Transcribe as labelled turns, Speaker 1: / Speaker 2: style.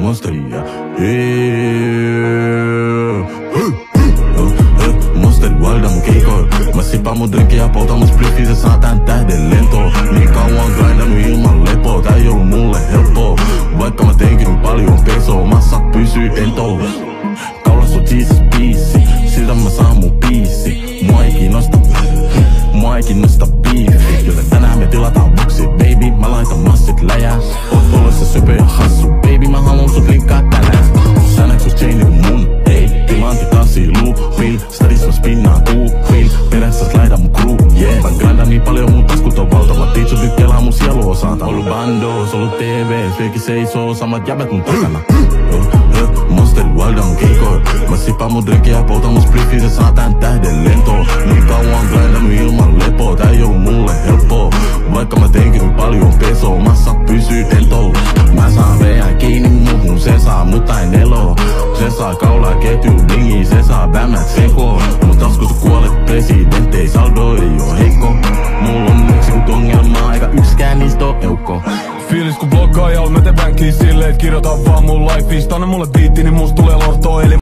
Speaker 1: monsteria. Monster guarda mun keikoilla. Mä sipaan mun drinkin ja poltan mun spliffin, se saa tän tähden lentoon. Niin kauan grindannut ilman lepoa, tää ei ollu mulle helppoa. Vaikka mä teinkin paljon pesoa, massa pysyy entoon. Kaulas on Jesus biisi, siltä mä saan mun biisi. Mua ei kiinnosta beefi, joten tänään me tilataan boksit, baby. Mä laitan massit läjää, oot oloissa söpö ja hassu, baby. Mä haluun sut linkkaa tänään. Sä näks sun chaini on mun, ei. Tilanti tassi loopil, stadis mä spinnaan kuupil. Perässä slaida mun crew, yeah. Mä grindan niin paljon, mun taskut on valtavat. Tiitsu tykkelää mun sielu osata. Ollu bandos, ollu TV, vieläkin seisoo samat jäbät mun takana. Monster guarda mun keikoilla. Mä sipaan mun drinkin ja poltan mun spliffin, se saa tän tähden lentoon. Niin kauan grindannut ilman lepoa, tää ei ollu mulle helppoa. Vaikka mä teinkin paljon pesoa, massa pysyy tentoon. Mä saan veän kiinni muuhun, se saa mut ei neloo. Se saa kaulaa ketju blingi, se saa bämät sekoon. Mun taskussa kuolet presidenttei, saldo ei oo heikko. Mulla on meksikut ongelmaa, eikä yksikään niistä oo eukko.
Speaker 2: Fiilis kun blokkaajalla mä teen bänkiin silleen, et kirjoita vaan mun lifeista. Anna mulle biitti, niin musta tulee lortoa. Eli